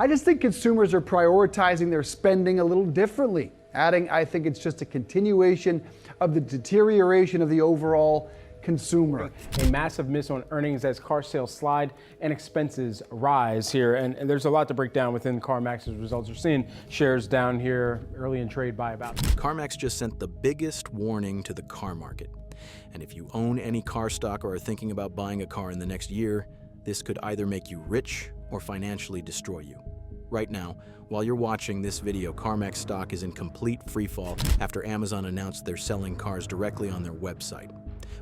I just think consumers are prioritizing their spending a little differently. Adding, I think it's just a continuation of the deterioration of the overall consumer. A massive miss on earnings as car sales slide and expenses rise here. And there's a lot to break down within CarMax's results. You're seeing shares down here early in trade by about. CarMax just sent the biggest warning to the car market. And if you own any car stock or are thinking about buying a car in the next year, this could either make you rich or financially destroy you. Right now, while you're watching this video, CarMax stock is in complete freefall after Amazon announced they're selling cars directly on their website.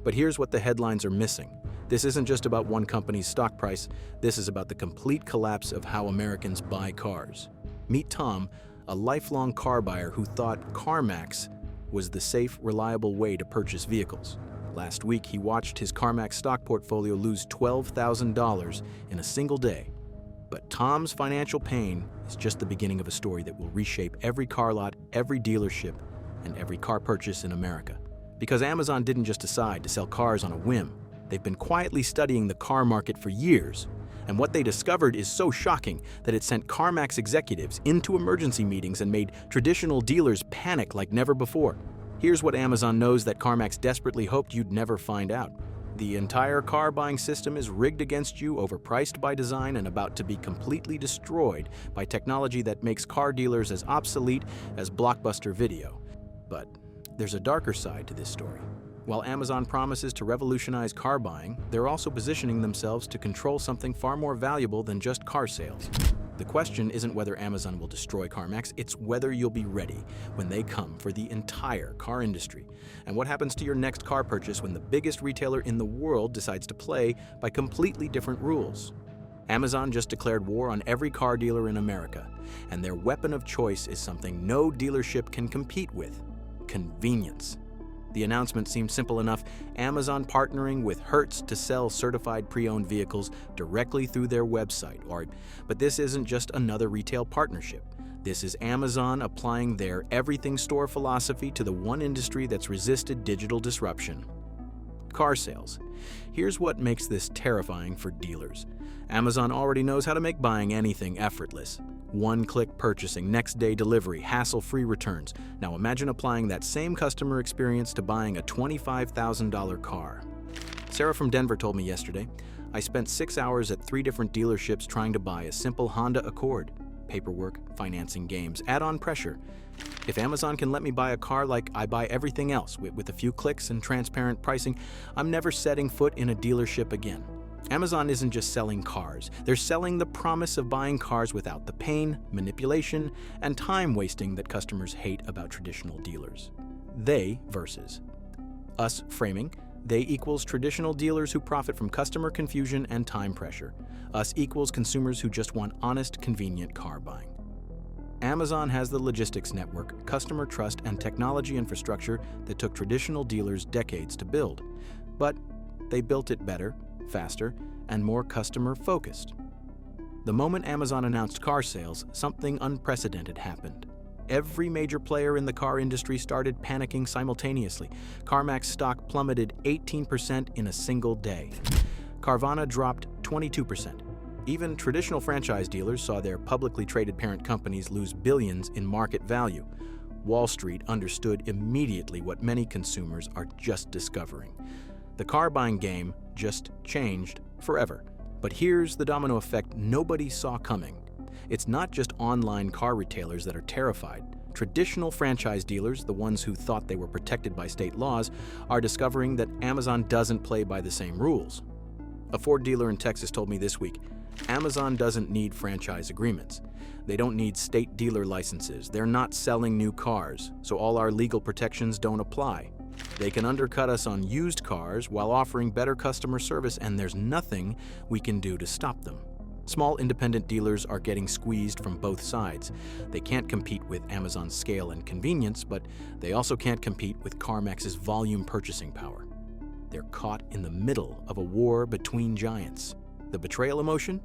But here's what the headlines are missing. This isn't just about one company's stock price, this is about the complete collapse of how Americans buy cars. Meet Tom, a lifelong car buyer who thought CarMax was the safe, reliable way to purchase vehicles. Last week, he watched his CarMax stock portfolio lose $12,000 in a single day. But Tom's financial pain is just the beginning of a story that will reshape every car lot, every dealership, and every car purchase in America. Because Amazon didn't just decide to sell cars on a whim. They've been quietly studying the car market for years. And what they discovered is so shocking that it sent CarMax executives into emergency meetings and made traditional dealers panic like never before. Here's what Amazon knows that CarMax desperately hoped you'd never find out. The entire car buying system is rigged against you, overpriced by design, and about to be completely destroyed by technology that makes car dealers as obsolete as Blockbuster Video. But there's a darker side to this story. While Amazon promises to revolutionize car buying, they're also positioning themselves to control something far more valuable than just car sales. The question isn't whether Amazon will destroy CarMax, it's whether you'll be ready when they come for the entire car industry. And what happens to your next car purchase when the biggest retailer in the world decides to play by completely different rules? Amazon just declared war on every car dealer in America, and their weapon of choice is something no dealership can compete with: convenience. The announcement seemed simple enough: Amazon partnering with Hertz to sell certified pre-owned vehicles directly through their website. But this isn't just another retail partnership. This is Amazon applying their everything store philosophy to the one industry that's resisted digital disruption: car sales. Here's what makes this terrifying for dealers. Amazon already knows how to make buying anything effortless. One-click purchasing, next-day delivery, hassle-free returns. Now imagine applying that same customer experience to buying a $25,000 car. Sarah from Denver told me yesterday, "I spent 6 hours at 3 different dealerships trying to buy a simple Honda Accord. Paperwork, financing, games, add-on pressure. If Amazon can let me buy a car like I buy everything else, with a few clicks and transparent pricing, I'm never setting foot in a dealership again." Amazon isn't just selling cars, they're selling the promise of buying cars without the pain, manipulation, and time wasting that customers hate about traditional dealers. They versus us framing, they equals traditional dealers who profit from customer confusion and time pressure. Us equals consumers who just want honest, convenient car buying. Amazon has the logistics network, customer trust, and technology infrastructure that took traditional dealers decades to build. But they built it better, faster, and more customer-focused. The moment Amazon announced car sales, something unprecedented happened. Every major player in the car industry started panicking simultaneously. CarMax stock plummeted 18% in a single day. Carvana dropped 22%. Even traditional franchise dealers saw their publicly traded parent companies lose billions in market value. Wall Street understood immediately what many consumers are just discovering. The car buying game just changed forever. But here's the domino effect nobody saw coming. It's not just online car retailers that are terrified. Traditional franchise dealers, the ones who thought they were protected by state laws, are discovering that Amazon doesn't play by the same rules. A Ford dealer in Texas told me this week, Amazon doesn't need franchise agreements. They don't need state dealer licenses. They're not selling new cars, so all our legal protections don't apply. They can undercut us on used cars while offering better customer service, and there's nothing we can do to stop them. Small independent dealers are getting squeezed from both sides. They can't compete with Amazon's scale and convenience, but they also can't compete with CarMax's volume purchasing power. They're caught in the middle of a war between giants. The betrayal emotion?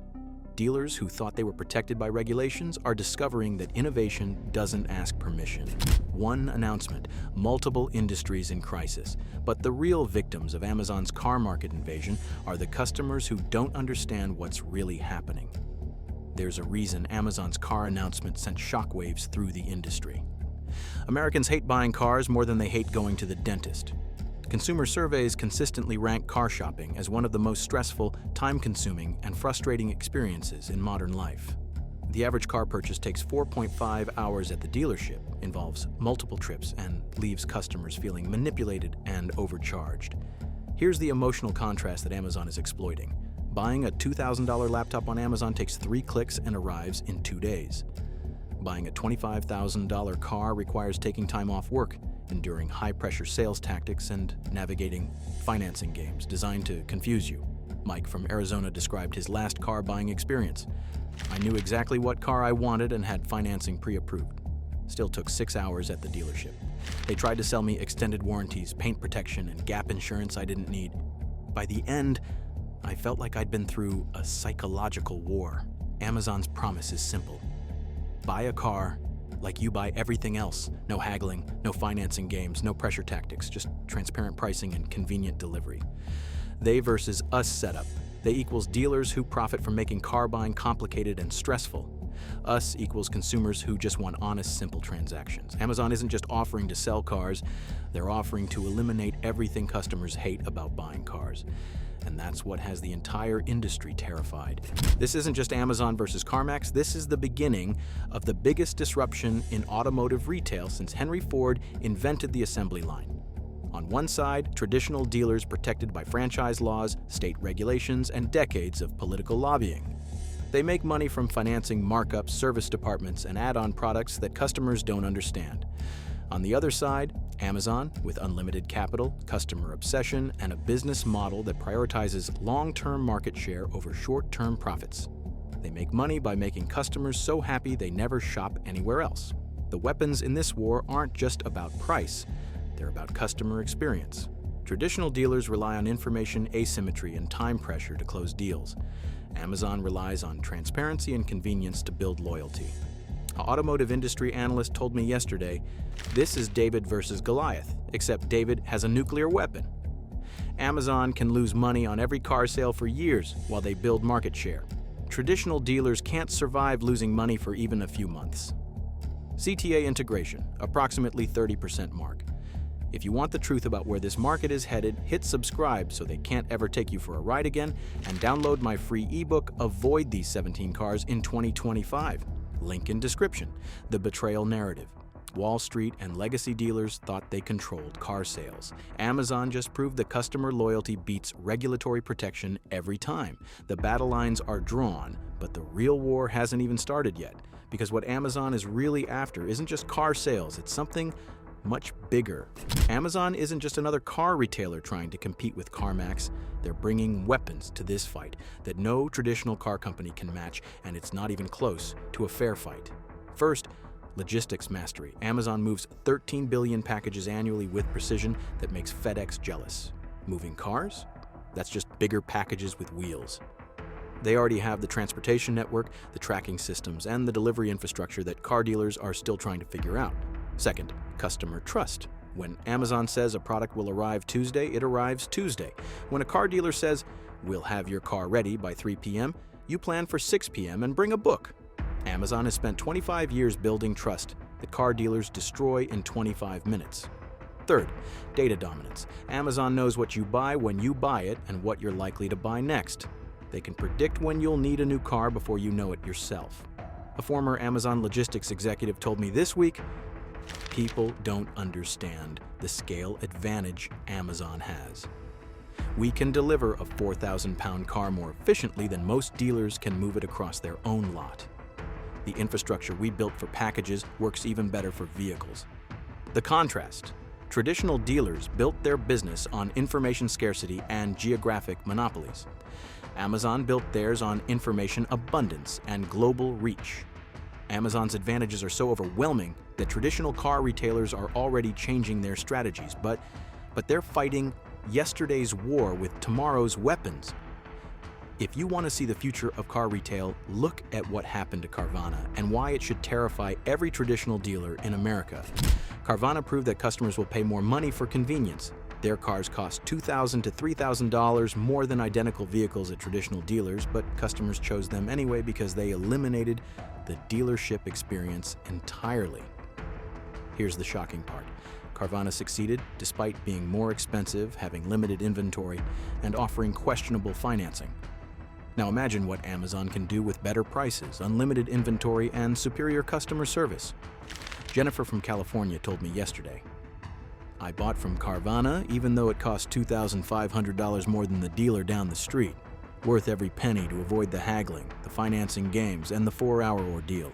Dealers who thought they were protected by regulations are discovering that innovation doesn't ask permission. One announcement, multiple industries in crisis. But the real victims of Amazon's car market invasion are the customers who don't understand what's really happening. There's a reason Amazon's car announcement sent shockwaves through the industry. Americans hate buying cars more than they hate going to the dentist. Consumer surveys consistently rank car shopping as one of the most stressful, time-consuming, and frustrating experiences in modern life. The average car purchase takes 4.5 hours at the dealership, involves multiple trips, and leaves customers feeling manipulated and overcharged. Here's the emotional contrast that Amazon is exploiting. Buying a $2,000 laptop on Amazon takes 3 clicks and arrives in 2 days. Buying a $25,000 car requires taking time off work, enduring high-pressure sales tactics, and navigating financing games designed to confuse you. Mike from Arizona described his last car buying experience. I knew exactly what car I wanted and had financing pre-approved. Still took 6 hours at the dealership. They tried to sell me extended warranties, paint protection, and gap insurance I didn't need. By the end, I felt like I'd been through a psychological war. Amazon's promise is simple. Buy a car like you buy everything else. No haggling, no financing games, no pressure tactics, just transparent pricing and convenient delivery. They versus us setup. They equals dealers who profit from making car buying complicated and stressful. Us equals consumers who just want honest, simple transactions. Amazon isn't just offering to sell cars, they're offering to eliminate everything customers hate about buying cars. And that's what has the entire industry terrified. This isn't just Amazon versus CarMax, this is the beginning of the biggest disruption in automotive retail since Henry Ford invented the assembly line. On one side, traditional dealers protected by franchise laws, state regulations, and decades of political lobbying. They make money from financing markups, service departments, and add-on products that customers don't understand. On the other side, Amazon, with unlimited capital, customer obsession, and a business model that prioritizes long-term market share over short-term profits. They make money by making customers so happy they never shop anywhere else. The weapons in this war aren't just about price, they're about customer experience. Traditional dealers rely on information asymmetry and time pressure to close deals. Amazon relies on transparency and convenience to build loyalty. An automotive industry analyst told me yesterday, this is David versus Goliath, except David has a nuclear weapon. Amazon can lose money on every car sale for years while they build market share. Traditional dealers can't survive losing money for even a few months. CTA integration, approximately 30% mark. If you want the truth about where this market is headed, hit subscribe so they can't ever take you for a ride again, and download my free ebook, Avoid These 17 Cars in 2025. Link in description. The Betrayal Narrative. Wall Street and legacy dealers thought they controlled car sales. Amazon just proved that customer loyalty beats regulatory protection every time. The battle lines are drawn, but the real war hasn't even started yet. Because what Amazon is really after isn't just car sales, it's something much bigger. Amazon isn't just another car retailer trying to compete with CarMax. They're bringing weapons to this fight that no traditional car company can match, and it's not even close to a fair fight. First, logistics mastery. Amazon moves 13 billion packages annually with precision that makes FedEx jealous. Moving cars? That's just bigger packages with wheels. They already have the transportation network, the tracking systems, and the delivery infrastructure that car dealers are still trying to figure out. Second, customer trust. When Amazon says a product will arrive Tuesday, it arrives Tuesday. When a car dealer says, we'll have your car ready by 3 p.m., you plan for 6 p.m. and bring a book. Amazon has spent 25 years building trust that car dealers destroy in 25 minutes. Third, data dominance. Amazon knows what you buy when you buy it and what you're likely to buy next. They can predict when you'll need a new car before you know it yourself. A former Amazon logistics executive told me this week, people don't understand the scale advantage Amazon has. We can deliver a 4,000-pound car more efficiently than most dealers can move it across their own lot. The infrastructure we built for packages works even better for vehicles. The contrast. Traditional dealers built their business on information scarcity and geographic monopolies. Amazon built theirs on information abundance and global reach. Amazon's advantages are so overwhelming that traditional car retailers are already changing their strategies, but they're fighting yesterday's war with tomorrow's weapons. If you want to see the future of car retail, look at what happened to Carvana and why it should terrify every traditional dealer in America. Carvana proved that customers will pay more money for convenience. Their cars cost $2,000 to $3,000 more than identical vehicles at traditional dealers, but customers chose them anyway because they eliminated the dealership experience entirely. Here's the shocking part. Carvana succeeded despite being more expensive, having limited inventory, and offering questionable financing. Now imagine what Amazon can do with better prices, unlimited inventory, and superior customer service. Jennifer from California told me yesterday, "I bought from Carvana even though it cost $2,500 more than the dealer down the street. Worth every penny to avoid the haggling, the financing games, and the 4-hour ordeal.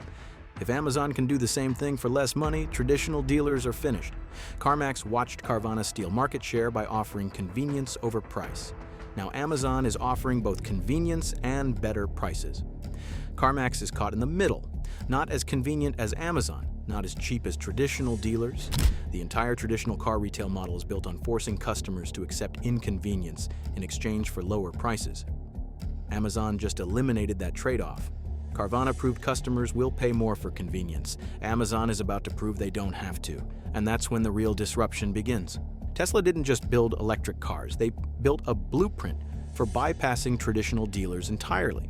If Amazon can do the same thing for less money, traditional dealers are finished." CarMax watched Carvana steal market share by offering convenience over price. Now Amazon is offering both convenience and better prices. CarMax is caught in the middle, not as convenient as Amazon, not as cheap as traditional dealers. The entire traditional car retail model is built on forcing customers to accept inconvenience in exchange for lower prices. Amazon just eliminated that trade-off. Carvana proved customers will pay more for convenience. Amazon is about to prove they don't have to, and that's when the real disruption begins. Tesla didn't just build electric cars, they built a blueprint for bypassing traditional dealers entirely.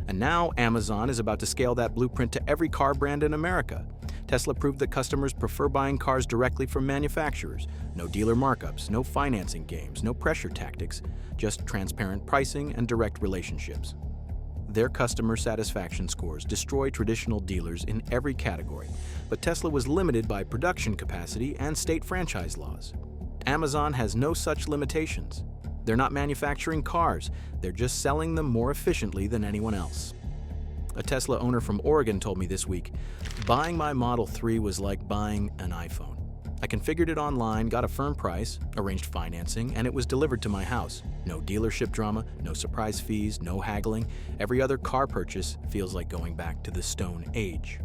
And now Amazon is about to scale that blueprint to every car brand in America. Tesla proved that customers prefer buying cars directly from manufacturers. No dealer markups, no financing games, no pressure tactics, just transparent pricing and direct relationships. Their customer satisfaction scores destroy traditional dealers in every category, but Tesla was limited by production capacity and state franchise laws. Amazon has no such limitations. They're not manufacturing cars, they're just selling them more efficiently than anyone else. A Tesla owner from Oregon told me this week, "Buying my Model 3 was like buying an iPhone. I configured it online, got a firm price, arranged financing, and it was delivered to my house. No dealership drama, no surprise fees, no haggling. Every other car purchase feels like going back to the Stone Age."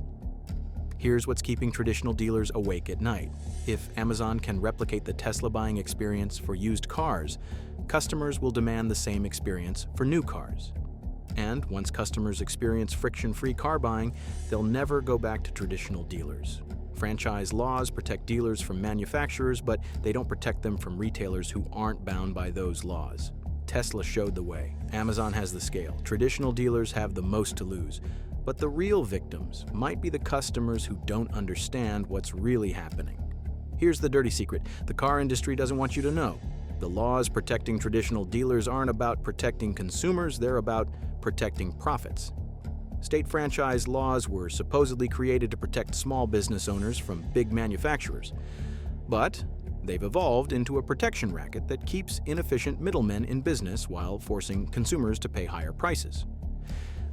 Here's what's keeping traditional dealers awake at night. If Amazon can replicate the Tesla buying experience for used cars, customers will demand the same experience for new cars. And once customers experience friction-free car buying, they'll never go back to traditional dealers. Franchise laws protect dealers from manufacturers, but they don't protect them from retailers who aren't bound by those laws. Tesla showed the way. Amazon has the scale. Traditional dealers have the most to lose. But the real victims might be the customers who don't understand what's really happening. Here's the dirty secret the car industry doesn't want you to know. The laws protecting traditional dealers aren't about protecting consumers, they're about protecting profits. State franchise laws were supposedly created to protect small business owners from big manufacturers. But they've evolved into a protection racket that keeps inefficient middlemen in business while forcing consumers to pay higher prices.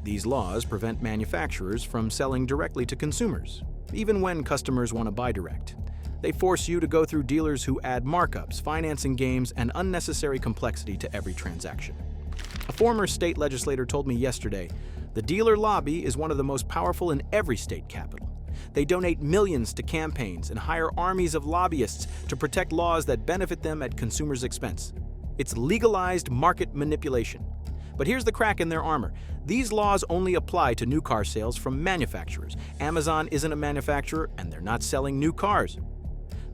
These laws prevent manufacturers from selling directly to consumers, even when customers want to buy direct. They force you to go through dealers who add markups, financing games, and unnecessary complexity to every transaction. A former state legislator told me yesterday, "The dealer lobby is one of the most powerful in every state capital. They donate millions to campaigns and hire armies of lobbyists to protect laws that benefit them at consumers' expense. It's legalized market manipulation." But here's the crack in their armor. These laws only apply to new car sales from manufacturers. Amazon isn't a manufacturer, and they're not selling new cars.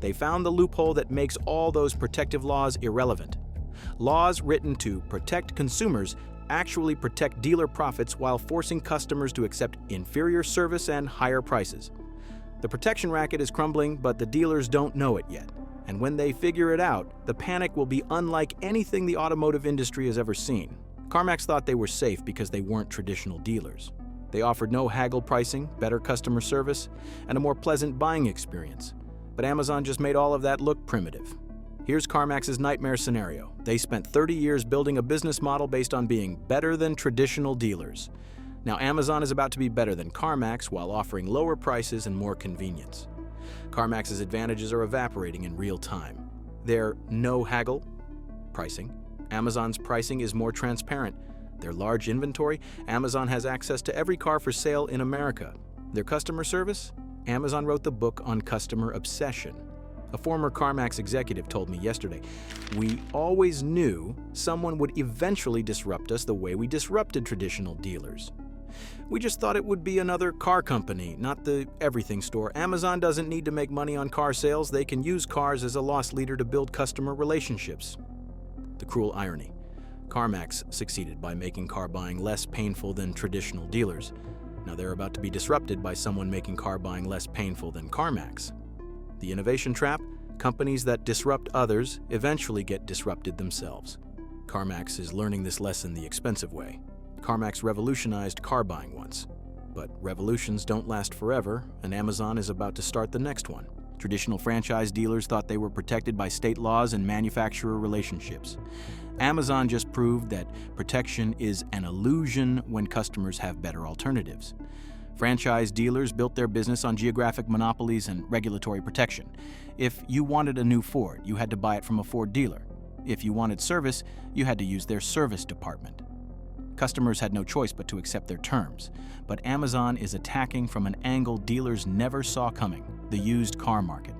They found the loophole that makes all those protective laws irrelevant. Laws written to protect consumers actually protect dealer profits while forcing customers to accept inferior service and higher prices. The protection racket is crumbling, but the dealers don't know it yet. And when they figure it out, the panic will be unlike anything the automotive industry has ever seen. CarMax thought they were safe because they weren't traditional dealers. They offered no haggle pricing, better customer service, and a more pleasant buying experience. But Amazon just made all of that look primitive. Here's CarMax's nightmare scenario. They spent 30 years building a business model based on being better than traditional dealers. Now Amazon is about to be better than CarMax while offering lower prices and more convenience. CarMax's advantages are evaporating in real time. They're no haggle pricing. Amazon's pricing is more transparent. Their large inventory, Amazon has access to every car for sale in America. Their customer service, Amazon wrote the book on customer obsession. A former CarMax executive told me yesterday, "We always knew someone would eventually disrupt us the way we disrupted traditional dealers." We just thought it would be another car company, not the everything store. Amazon doesn't need to make money on car sales. They can use cars as a loss leader to build customer relationships. The cruel irony. CarMax succeeded by making car buying less painful than traditional dealers. Now they're about to be disrupted by someone making car buying less painful than CarMax. The innovation trap? Companies that disrupt others eventually get disrupted themselves. CarMax is learning this lesson the expensive way. CarMax revolutionized car buying once. But revolutions don't last forever, and Amazon is about to start the next one. Traditional franchise dealers thought they were protected by state laws and manufacturer relationships. Amazon just proved that protection is an illusion when customers have better alternatives. Franchise dealers built their business on geographic monopolies and regulatory protection. If you wanted a new Ford, you had to buy it from a Ford dealer. If you wanted service, you had to use their service department. Customers had no choice but to accept their terms. But Amazon is attacking from an angle dealers never saw coming: the used car market.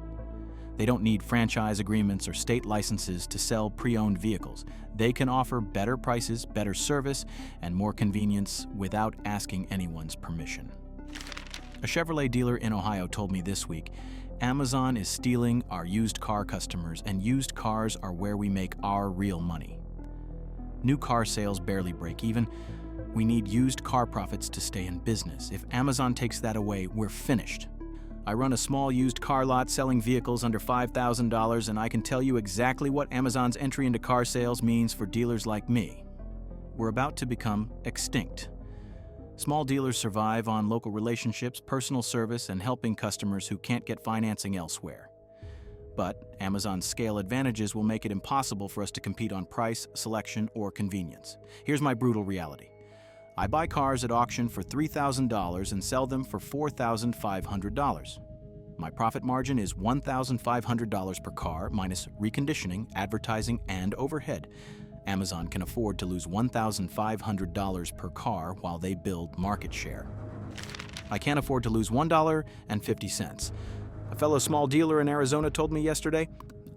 They don't need franchise agreements or state licenses to sell pre-owned vehicles. They can offer better prices, better service, and more convenience without asking anyone's permission. A Chevrolet dealer in Ohio told me this week, Amazon is stealing our used car customers, and used cars are where we make our real money. New car sales barely break even. We need used car profits to stay in business. If Amazon takes that away, we're finished. I run a small used car lot selling vehicles under $5,000, and I can tell you exactly what Amazon's entry into car sales means for dealers like me. We're about to become extinct. Small dealers survive on local relationships, personal service, and helping customers who can't get financing elsewhere. But Amazon's scale advantages will make it impossible for us to compete on price, selection, or convenience. Here's my brutal reality. I buy cars at auction for $3,000 and sell them for $4,500. My profit margin is $1,500 per car minus reconditioning, advertising, and overhead. Amazon can afford to lose $1,500 per car while they build market share. I can't afford to lose $1.50. A fellow small dealer in Arizona told me yesterday,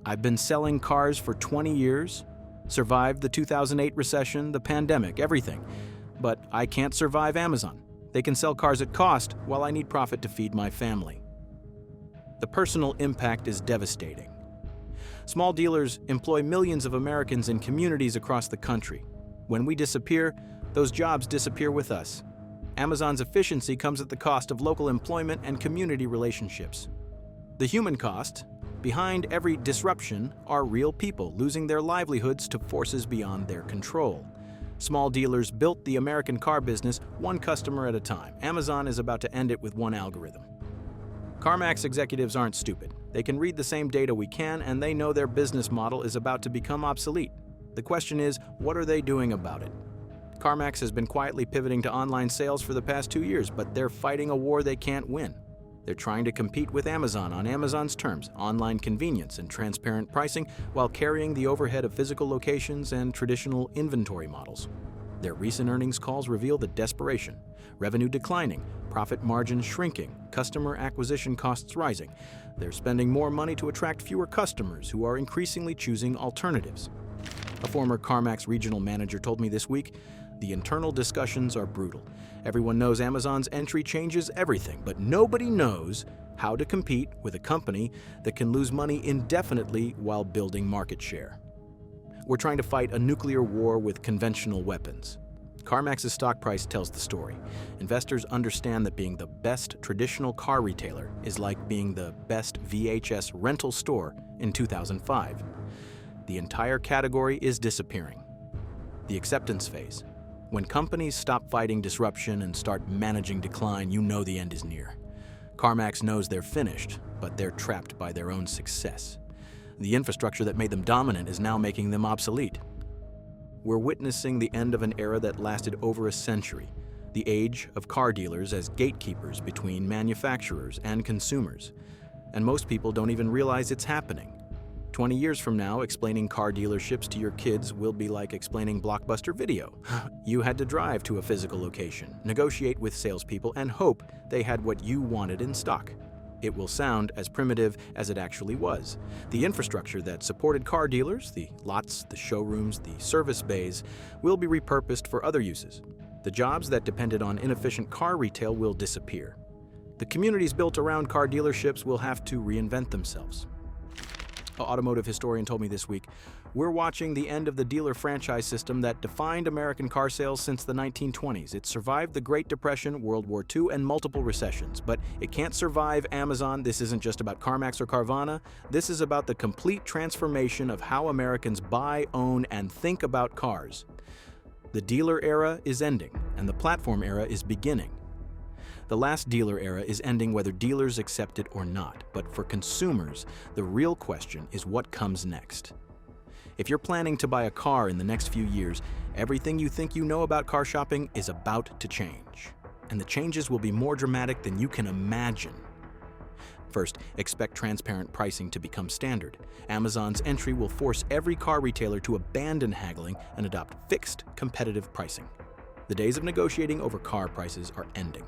I've been selling cars for 20 years, survived the 2008 recession, the pandemic, everything. But I can't survive Amazon. They can sell cars at cost while I need profit to feed my family. The personal impact is devastating. Small dealers employ millions of Americans in communities across the country. When we disappear, those jobs disappear with us. Amazon's efficiency comes at the cost of local employment and community relationships. The human cost, behind every disruption, are real people losing their livelihoods to forces beyond their control. Small dealers built the American car business one customer at a time. Amazon is about to end it with one algorithm. CarMax executives aren't stupid. They can read the same data we can, and they know their business model is about to become obsolete. The question is, what are they doing about it? CarMax has been quietly pivoting to online sales for the past 2 years, but they're fighting a war they can't win. They're trying to compete with Amazon on Amazon's terms, online convenience and transparent pricing, while carrying the overhead of physical locations and traditional inventory models. Their recent earnings calls reveal the desperation: revenue declining, profit margins shrinking, customer acquisition costs rising. They're spending more money to attract fewer customers who are increasingly choosing alternatives. A former CarMax regional manager told me this week, the internal discussions are brutal. Everyone knows Amazon's entry changes everything, but nobody knows how to compete with a company that can lose money indefinitely while building market share. We're trying to fight a nuclear war with conventional weapons. CarMax's stock price tells the story. Investors understand that being the best traditional car retailer is like being the best VHS rental store in 2005. The entire category is disappearing. The acceptance phase. When companies stop fighting disruption and start managing decline, you know the end is near. CarMax knows they're finished, but they're trapped by their own success. The infrastructure that made them dominant is now making them obsolete. We're witnessing the end of an era that lasted over a century, the age of car dealers as gatekeepers between manufacturers and consumers. And most people don't even realize it's happening. 20 years from now, explaining car dealerships to your kids will be like explaining Blockbuster Video. You had to drive to a physical location, negotiate with salespeople, and hope they had what you wanted in stock. It will sound as primitive as it actually was. The infrastructure that supported car dealers, the lots, the showrooms, the service bays, will be repurposed for other uses. The jobs that depended on inefficient car retail will disappear. The communities built around car dealerships will have to reinvent themselves. An automotive historian told me this week, we're watching the end of the dealer franchise system that defined American car sales since the 1920s. It survived the Great Depression, World War II, and multiple recessions, but it can't survive Amazon. This isn't just about CarMax or Carvana. This is about the complete transformation of how Americans buy, own, and think about cars. The dealer era is ending, and the platform era is beginning. The last dealer era is ending whether dealers accept it or not, but for consumers, the real question is what comes next. If you're planning to buy a car in the next few years, everything you think you know about car shopping is about to change. And the changes will be more dramatic than you can imagine. First, expect transparent pricing to become standard. Amazon's entry will force every car retailer to abandon haggling and adopt fixed, competitive pricing. The days of negotiating over car prices are ending.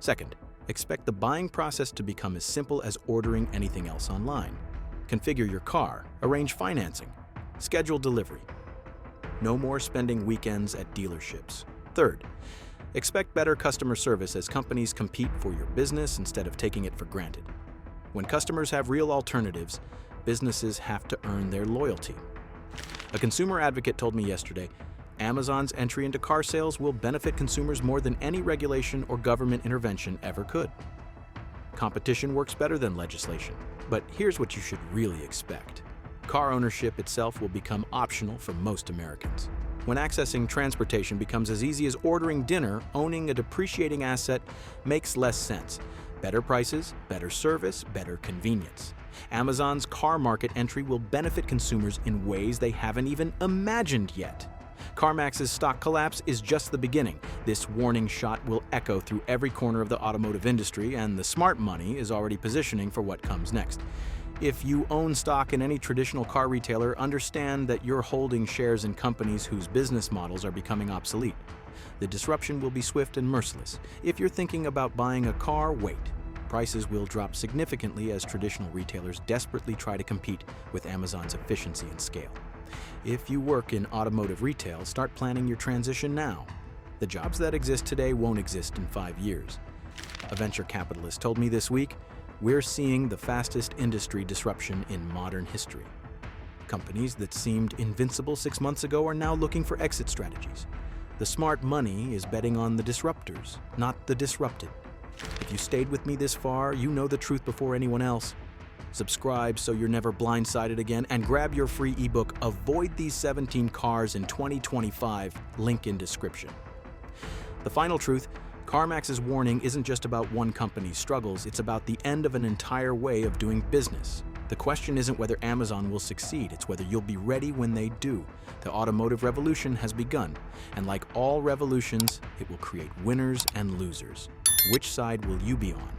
Second, expect the buying process to become as simple as ordering anything else online. Configure your car, arrange financing, schedule delivery. No more spending weekends at dealerships. Third, expect better customer service as companies compete for your business instead of taking it for granted. When customers have real alternatives, businesses have to earn their loyalty. A consumer advocate told me yesterday, Amazon's entry into car sales will benefit consumers more than any regulation or government intervention ever could. Competition works better than legislation, but here's what you should really expect. Car ownership itself will become optional for most Americans. When accessing transportation becomes as easy as ordering dinner, owning a depreciating asset makes less sense. Better prices, better service, better convenience. Amazon's car market entry will benefit consumers in ways they haven't even imagined yet. CarMax's stock collapse is just the beginning. This warning shot will echo through every corner of the automotive industry, and the smart money is already positioning for what comes next. If you own stock in any traditional car retailer, understand that you're holding shares in companies whose business models are becoming obsolete. The disruption will be swift and merciless. If you're thinking about buying a car, wait. Prices will drop significantly as traditional retailers desperately try to compete with Amazon's efficiency and scale. If you work in automotive retail, start planning your transition now. The jobs that exist today won't exist in 5 years. A venture capitalist told me this week, we're seeing the fastest industry disruption in modern history. Companies that seemed invincible 6 months ago are now looking for exit strategies. The smart money is betting on the disruptors, not the disrupted. If you stayed with me this far, you know the truth before anyone else. Subscribe so you're never blindsided again, and grab your free ebook, Avoid These 17 Cars in 2025, link in description. The final truth, CarMax's warning isn't just about one company's struggles, it's about the end of an entire way of doing business. The question isn't whether Amazon will succeed, it's whether you'll be ready when they do. The automotive revolution has begun, and like all revolutions, it will create winners and losers. Which side will you be on?